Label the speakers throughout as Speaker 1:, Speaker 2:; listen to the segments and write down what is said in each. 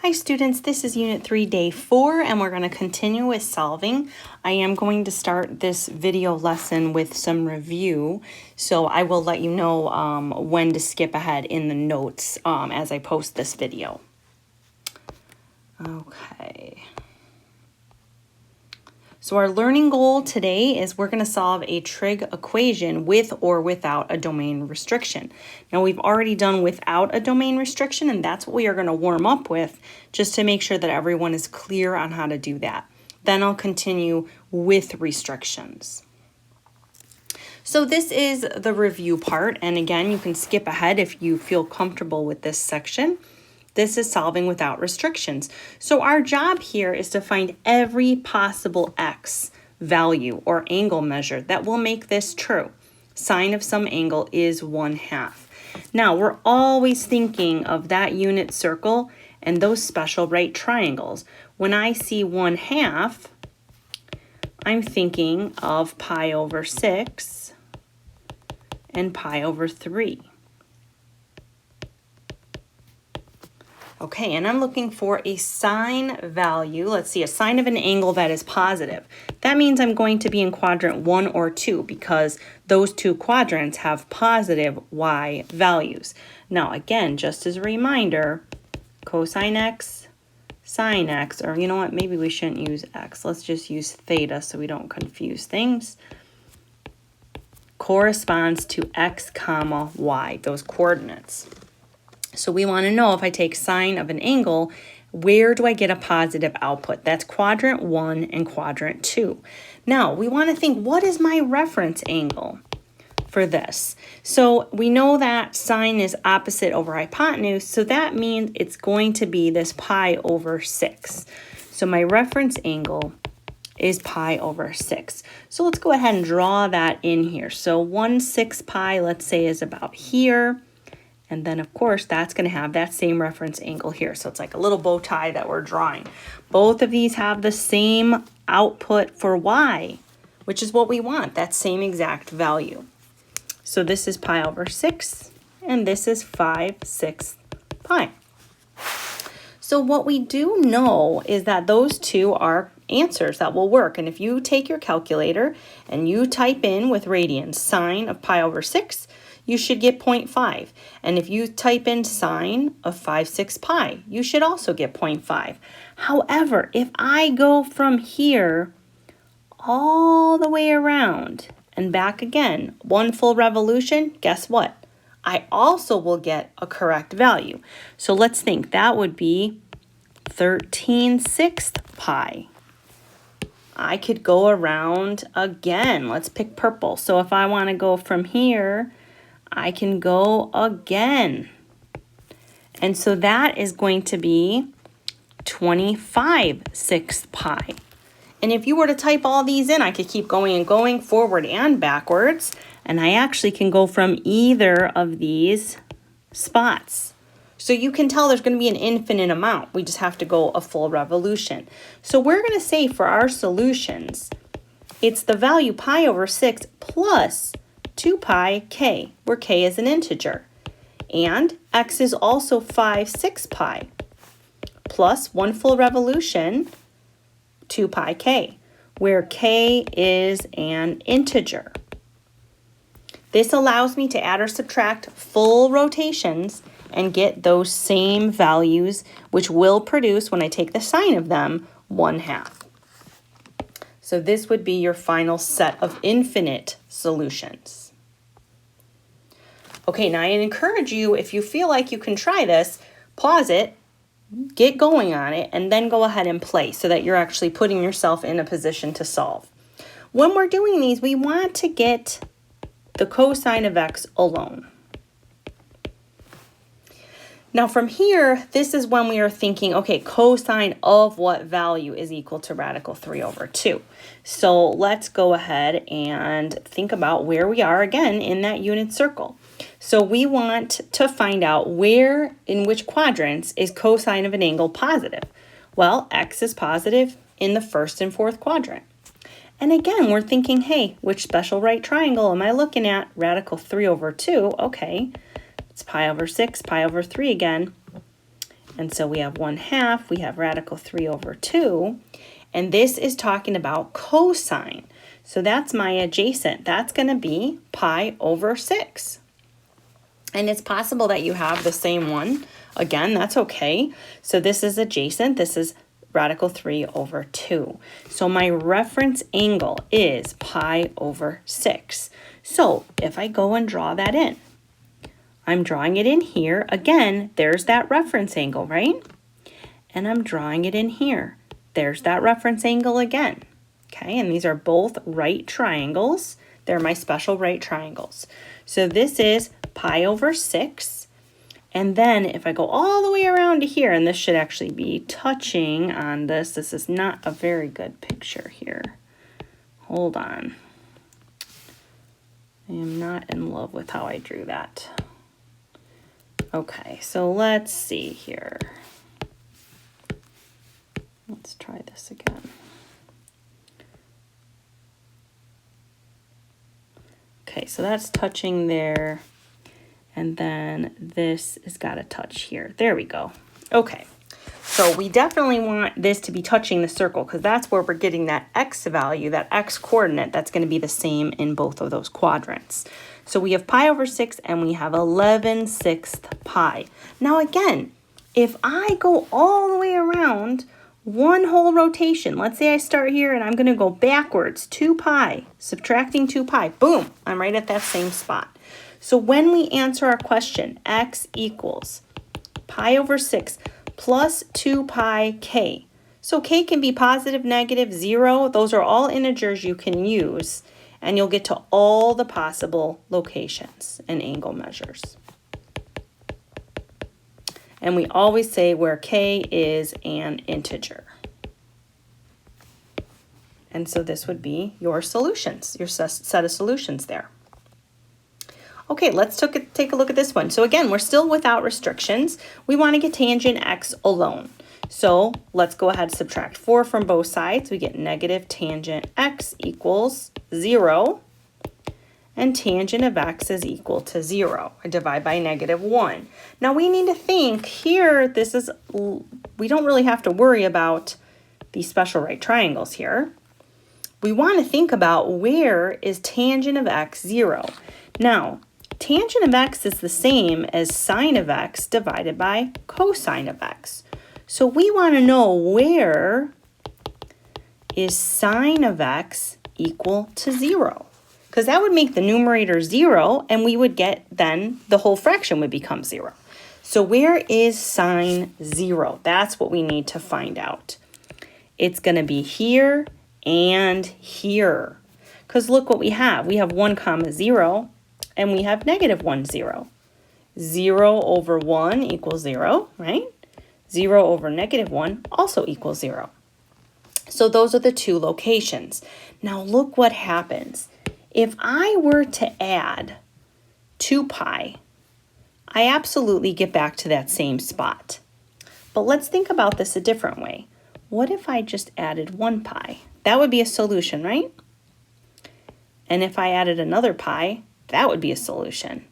Speaker 1: Hi students, this is Unit 3, Day 4, and we're going to continue with solving. I am going to start this video lesson with some review, so I will let you know when to skip ahead in the notes as I post this video. Okay. So our learning goal today is we're going to solve a trig equation with or without a domain restriction. Now we've already done without a domain restriction, and that's what we are going to warm up with just to make sure that everyone is clear on how to do that. Then I'll continue with restrictions. So this is the review part, and again, you can skip ahead if you feel comfortable with this section. This is solving without restrictions. So our job here is to find every possible x value or angle measure that will make this true. Sine of some angle is 1/2. Now, we're always thinking of that unit circle and those special right triangles. When I see 1/2, I'm thinking of pi over 6 and pi over 3. Okay, and I'm looking for a sine value. Let's see, a sine of an angle that is positive. That means I'm going to be in quadrant 1 or 2 because those two quadrants have positive y values. Now, again, just as a reminder, cosine x, sine x, or you know what, maybe we shouldn't use x. Let's just use theta so we don't confuse things. Corresponds to x comma y, those coordinates. So we want to know if I take sine of an angle, where do I get a positive output? That's quadrant 1 and quadrant 2. Now, we want to think, what is my reference angle for this? So we know that sine is opposite over hypotenuse, so that means it's going to be this pi over 6. So my reference angle is pi over 6. So let's go ahead and draw that in here. So 1/6 pi, let's say, is about here. And then, of course, that's going to have that same reference angle here. So it's like a little bow tie that we're drawing. Both of these have the same output for y, which is what we want, that same exact value. So this is pi over 6, and this is 5/6 pi. So what we do know is that those two are answers that will work. And if you take your calculator and you type in with radians sine of pi over 6, you should get 0.5. And if you type in sine of 5/6 pi, you should also get 0.5. However, if I go from here all the way around and back again, one full revolution, guess what? I also will get a correct value. So let's think, that would be 13/6 pi. I could go around again. Let's pick purple. So if I want to go from here, I can go again. And so that is going to be 25/6 pi. And if you were to type all these in, I could keep going and going forward and backwards. And I actually can go from either of these spots. So you can tell there's going to be an infinite amount. We just have to go a full revolution. So we're going to say for our solutions, it's the value pi over 6 plus 2 pi k, where k is an integer. And x is also 5/6 pi, plus one full revolution, 2 pi k, where k is an integer. This allows me to add or subtract full rotations and get those same values, which will produce, when I take the sine of them, 1/2. So this would be your final set of infinite solutions. Okay, now I encourage you, if you feel like you can try this, pause it, get going on it, and then go ahead and play so that you're actually putting yourself in a position to solve. When we're doing these, we want to get the cosine of x alone. Now from here, this is when we are thinking, okay, cosine of what value is equal to radical 3 over 2. So let's go ahead and think about where we are again in that unit circle. So we want to find out where, in which quadrants, is cosine of an angle positive. Well, x is positive in the first and fourth quadrant. And again, we're thinking, hey, which special right triangle am I looking at? Radical 3 over 2, okay. It's pi over 6, pi over 3 again. And so we have 1/2, we have radical 3 over 2, and this is talking about cosine. So that's my adjacent. That's going to be pi over 6. And it's possible that you have the same one. Again, that's okay. So this is adjacent. This is radical 3 over 2. So my reference angle is pi over 6. So if I go and draw that in, I'm drawing it in here. Again, there's that reference angle, right? And I'm drawing it in here. There's that reference angle again. Okay, and these are both right triangles. They're my special right triangles. So this is pi over 6. And then if I go all the way around to here, and this should actually be touching on this. This is not a very good picture here. Hold on. I am not in love with how I drew that. Okay, so let's see here. Let's try this again. Okay, so that's touching there. And then this has got to touch here. There we go. Okay, so we definitely want this to be touching the circle because that's where we're getting that x value, that x coordinate that's going to be the same in both of those quadrants. So we have pi over 6 and we have 11/6 pi. Now again, if I go all the way around one whole rotation, let's say I start here and I'm going to go backwards 2 pi, subtracting 2 pi, boom, I'm right at that same spot. So when we answer our question, x equals pi over 6 plus 2 pi k. So k can be positive, negative, 0. Those are all integers you can use, and you'll get to all the possible locations and angle measures. And we always say where k is an integer. And so this would be your solutions, your set of solutions there. Okay, let's take a look at this one. So again, we're still without restrictions. We want to get tangent x alone. So let's go ahead and subtract 4 from both sides. We get negative tangent x equals 0. And tangent of x is equal to 0. I divide by -1. Now we need to think here, we don't really have to worry about these special right triangles here. We want to think about where is tangent of x 0. Now, tangent of x is the same as sine of x divided by cosine of x. So we want to know where is sine of x equal to 0. Because that would make the numerator 0, and we would get then the whole fraction would become 0. So where is sine 0? That's what we need to find out. It's going to be here and here. Because look what we have. We have 1 comma 0, and we have -1, 0. 0 over 1 equals 0, right? 0 over -1 also equals 0. So those are the two locations. Now look what happens. If I were to add 2 pi, I absolutely get back to that same spot. But let's think about this a different way. What if I just added 1 pi? That would be a solution, right? And if I added another pi, that would be a solution.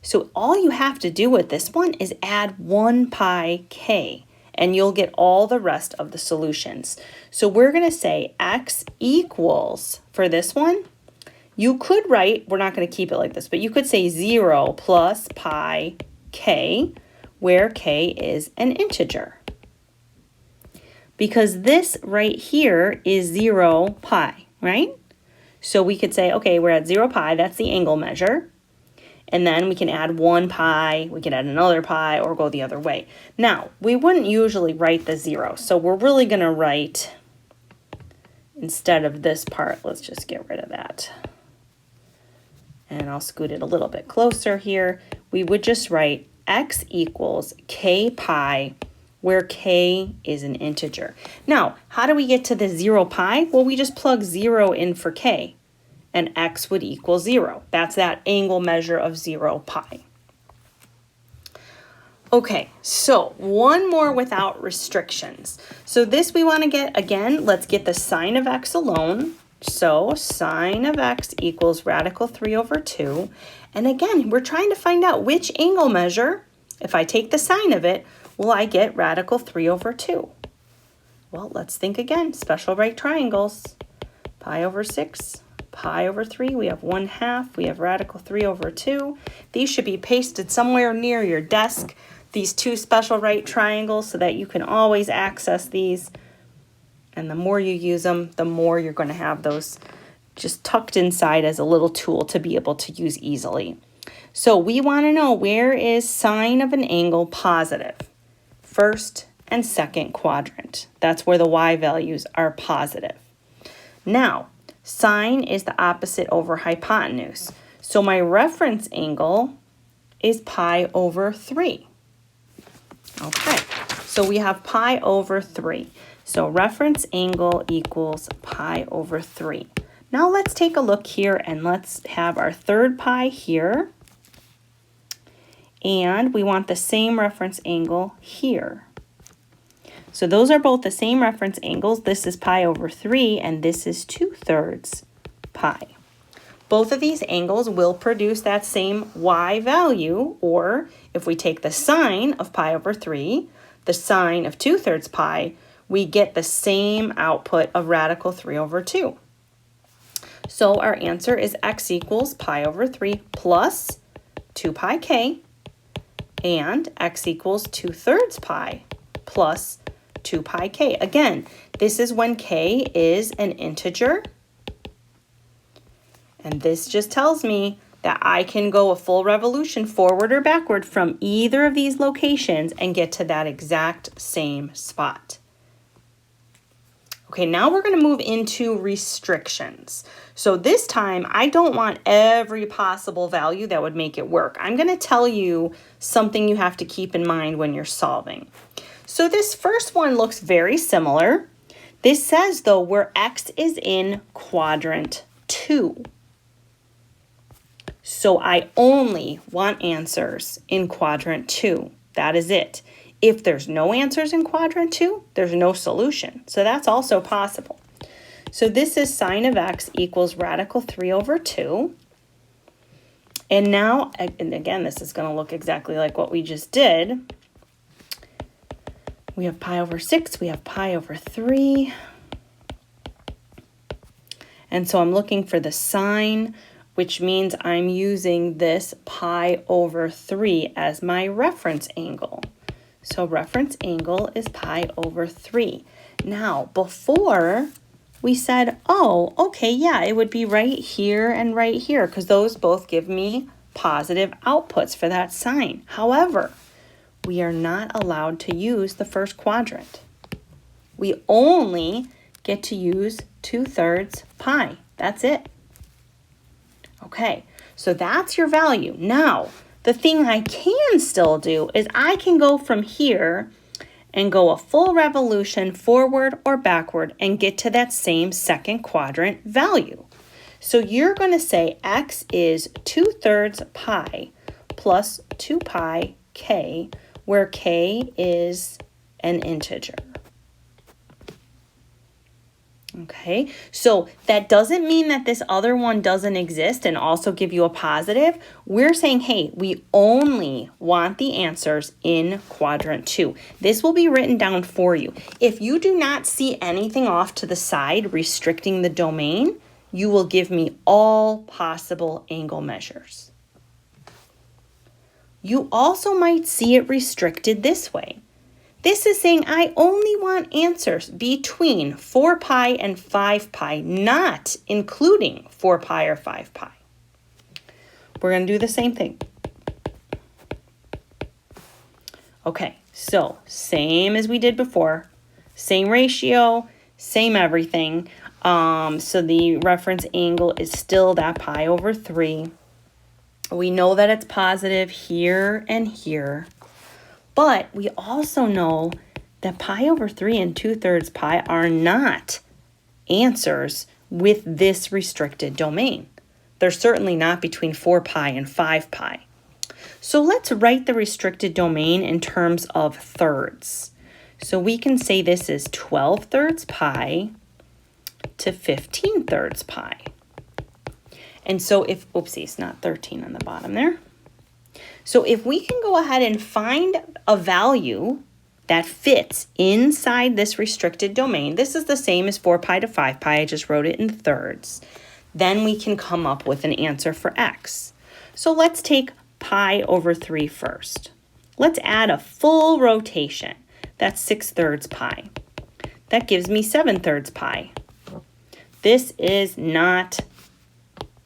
Speaker 1: So all you have to do with this one is add 1 pi k, and you'll get all the rest of the solutions. So we're going to say x equals, for this one, you could write, we're not going to keep it like this, but you could say 0 plus pi k, where k is an integer. Because this right here is 0 pi, right? So we could say, okay, we're at 0 pi, that's the angle measure. And then we can add 1 pi, we can add another pi, or go the other way. Now, we wouldn't usually write the 0, so we're really going to write, instead of this part, let's just get rid of that. And I'll scoot it a little bit closer here. We would just write x equals k pi, where k is an integer. Now, how do we get to the 0 pi? Well, we just plug 0 in for k, and x would equal 0. That's that angle measure of 0 pi. Okay, so one more without restrictions. So this we want to get, again, let's get the sine of x alone. So sine of x equals radical 3 over 2. And again, we're trying to find out which angle measure, if I take the sine of it, will I get radical 3 over 2? Well, let's think again. Special right triangles. Pi over 6, pi over 3. We have 1/2. We have radical 3 over 2. These should be pasted somewhere near your desk, these two special right triangles, so that you can always access these. And the more you use them, the more you're going to have those just tucked inside as a little tool to be able to use easily. So we want to know, where is sine of an angle positive? First and second quadrant. That's where the y values are positive. Now, sine is the opposite over hypotenuse. So my reference angle is pi over 3. Okay, so we have pi over 3. So reference angle equals pi over 3. Now let's take a look here and let's have our third pi here. And we want the same reference angle here. So those are both the same reference angles. This is pi over 3 and this is 2/3 pi. Both of these angles will produce that same y value, or if we take the sine of pi over 3, the sine of 2/3 pi, we get the same output of radical 3 over 2. So our answer is x equals pi over 3 plus 2 pi k, and x equals 2/3 pi plus 2 pi k. Again, this is when k is an integer. And this just tells me that I can go a full revolution forward or backward from either of these locations and get to that exact same spot. Okay, now we're going to move into restrictions. So this time, I don't want every possible value that would make it work. I'm going to tell you something you have to keep in mind when you're solving. So this first one looks very similar. This says, though, where x is in quadrant 2. So I only want answers in quadrant 2. That is it. If there's no answers in quadrant 2, there's no solution. So that's also possible. So this is sine of x equals radical 3 over 2. And now, and again, this is going to look exactly like what we just did. We have pi over 6, we have pi over 3. And so I'm looking for the sine, which means I'm using this pi over 3 as my reference angle. So reference angle is pi over 3. Now, before we said, oh, okay, yeah, it would be right here and right here, because those both give me positive outputs for that sine. However, we are not allowed to use the first quadrant. We only get to use 2/3 pi. That's it. Okay, so that's your value. Now, the thing I can still do is I can go from here and go a full revolution forward or backward and get to that same second quadrant value. So you're going to say x is 2/3 pi plus 2 pi k, where k is an integer. Okay, so that doesn't mean that this other one doesn't exist and also give you a positive. We're saying, hey, we only want the answers in quadrant 2. This will be written down for you. If you do not see anything off to the side restricting the domain, you will give me all possible angle measures. You also might see it restricted this way. This is saying I only want answers between 4 pi and 5 pi, not including 4 pi or 5 pi. We're going to do the same thing. Okay, so same as we did before. Same ratio, same everything. So the reference angle is still that pi over 3. We know that it's positive here and here. But we also know that pi over 3 and 2/3 pi are not answers with this restricted domain. They're certainly not between 4 pi and 5 pi. So let's write the restricted domain in terms of thirds. So we can say this is 12/3 pi to 15/3 pi. And so if, oopsie, it's not 13 on the bottom there. So if we can go ahead and find a value that fits inside this restricted domain, this is the same as 4 pi to 5 pi, I just wrote it in thirds, then we can come up with an answer for x. So let's take pi over 3 first. Let's add a full rotation. That's 6/3 pi. That gives me 7/3 pi. This is not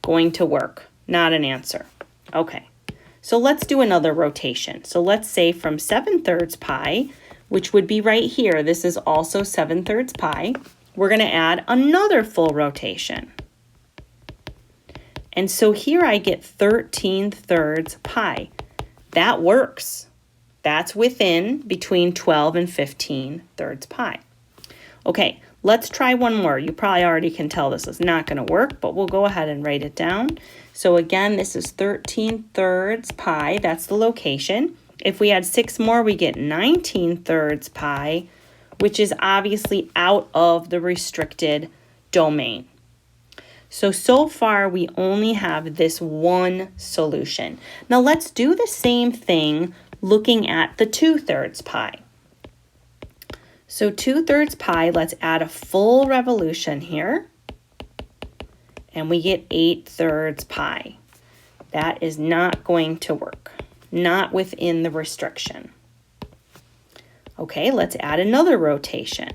Speaker 1: going to work, not an answer. Okay, so let's do another rotation. So let's say from 7/3 pi, which would be right here, this is also 7/3 pi, we're going to add another full rotation. And so here I get 13/3 pi. That works. That's within between 12 and 15/3 pi. Okay, let's try one more. You probably already can tell this is not going to work, but we'll go ahead and write it down. So again, this is 13/3 pi. That's the location. If we add 6 more, we get 19/3 pi, which is obviously out of the restricted domain. So far we only have this one solution. Now let's do the same thing looking at the 2/3 pi. So 2/3 pi, let's add a full revolution here. And we get 8/3 pi. That is not going to work. Not within the restriction. Okay, let's add another rotation.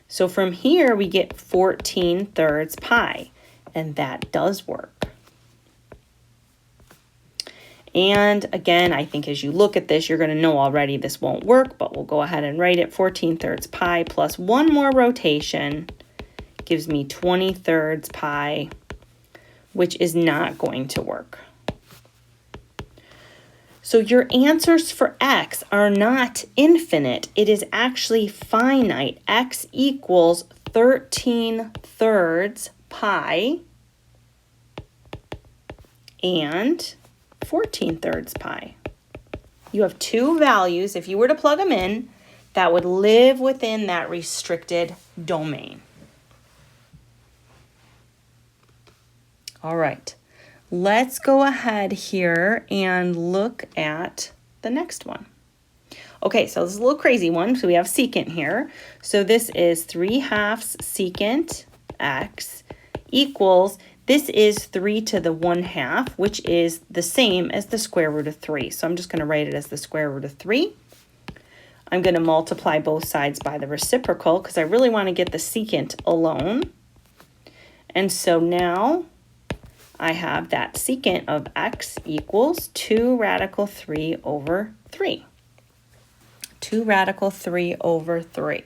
Speaker 1: So from here, we get 14/3 pi, and that does work. And again, I think as you look at this, you're going to know already this won't work, but we'll go ahead and write it. 14/3 pi plus one more rotation gives me 20/3 pi, which is not going to work. So your answers for x are not infinite. It is actually finite. X equals 13/3 pi and 14/3 pi. You have two values, if you were to plug them in, that would live within that restricted domain. All right. Let's go ahead here and look at the next one. Okay, so this is a little crazy one. So we have secant here. So this is 3/2 secant x equals, this is 3 to the 1/2, which is the same as the square root of 3. So I'm just going to write it as the square root of 3. I'm going to multiply both sides by the reciprocal because I really want to get the secant alone. And so now I have that secant of x equals 2 radical 3 over 3. 2 radical 3 over 3.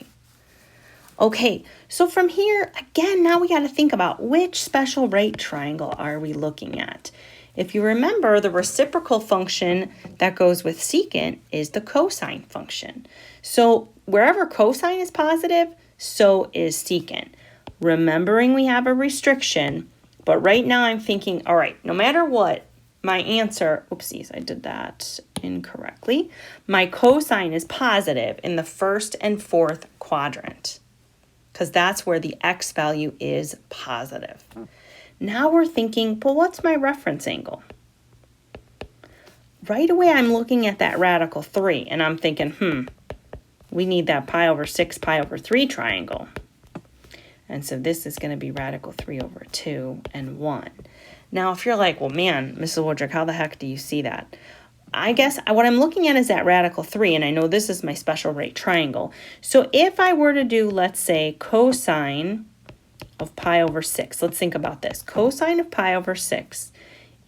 Speaker 1: Okay, so from here, again, now we got to think about which special right triangle are we looking at. If you remember, the reciprocal function that goes with secant is the cosine function. So wherever cosine is positive, so is secant. Remembering we have a restriction, but right now I'm thinking, all right, no matter what, my answer, oopsies, I did that incorrectly. My cosine is positive in the first and fourth quadrant because that's where the x value is positive. Now we're thinking, well, what's my reference angle? Right away, I'm looking at that radical 3 and I'm thinking, we need that pi over 6, pi over 3 triangle. And so this is going to be radical 3 over 2 and 1. Now, if you're like, well, man, Mrs. Woodrick, how the heck do you see that? I guess what I'm looking at is that radical 3, and I know this is my special right triangle. So if I were to do, let's say, cosine of pi over 6, let's think about this. Cosine of pi over 6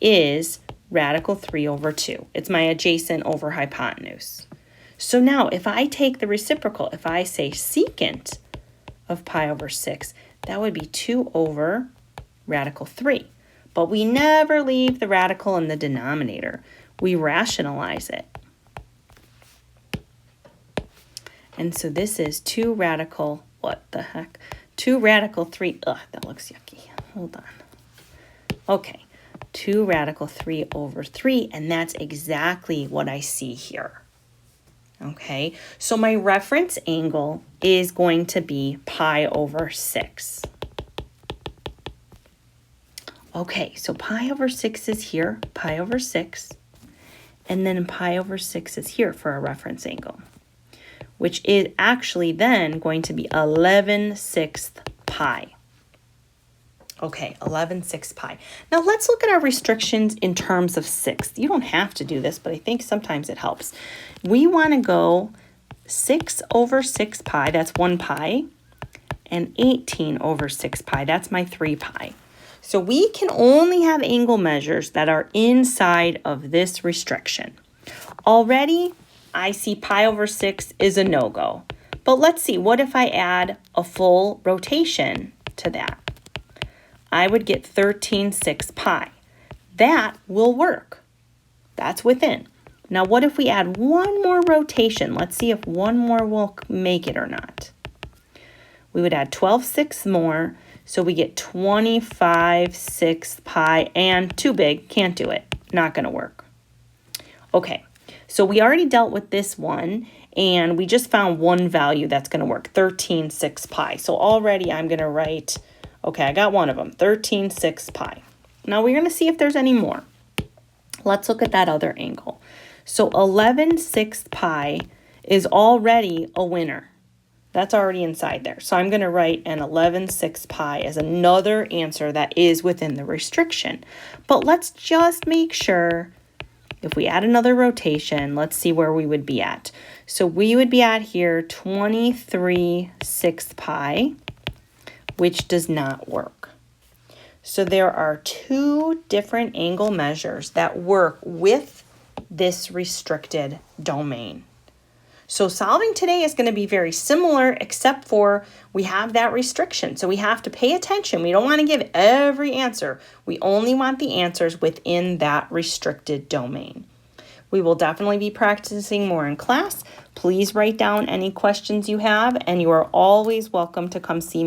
Speaker 1: is radical 3 over 2. It's my adjacent over hypotenuse. So now if I take the reciprocal, if I say secant of pi over 6, that would be 2 over radical 3. But we never leave the radical in the denominator. We rationalize it. And so this is 2 radical, what the heck? 2 radical 3, ugh, that looks yucky. Hold on. Okay, 2 radical 3 over 3, and that's exactly what I see here. Okay, so my reference angle is going to be pi over 6. Okay, so pi over 6 is here, pi over 6, and then pi over 6 is here for a reference angle, which is actually then going to be 11/6 pi. Okay, 11/6 pi. Now let's look at our restrictions in terms of sixths. You don't have to do this, but I think sometimes it helps. We want to go 6 over 6 pi, that's 1 pi, and 18 over 6 pi, that's my 3 pi. So we can only have angle measures that are inside of this restriction. Already, I see pi over 6 is a no-go. But let's see, what if I add a full rotation to that? I would get 13/6 pi. That will work. That's within. Now, what if we add one more rotation? Let's see if one more will make it or not. We would add 12/6 more, so we get 25/6 pi, and too big, can't do it. Not going to work. Okay, so we already dealt with this one, and we just found one value that's going to work, 13/6 pi. So already I'm going to write, okay, I got one of them, 13/6 pi. Now we're going to see if there's any more. Let's look at that other angle. So 11/6 pi is already a winner. That's already inside there. So I'm going to write an 11/6 pi as another answer that is within the restriction. But let's just make sure, if we add another rotation, let's see where we would be at. So we would be at here 23/6 pi, which does not work. So there are two different angle measures that work with this restricted domain. So solving today is going to be very similar, except for we have that restriction. So we have to pay attention. We don't want to give every answer. We only want the answers within that restricted domain. We will definitely be practicing more in class. Please write down any questions you have, and you are always welcome to come see me.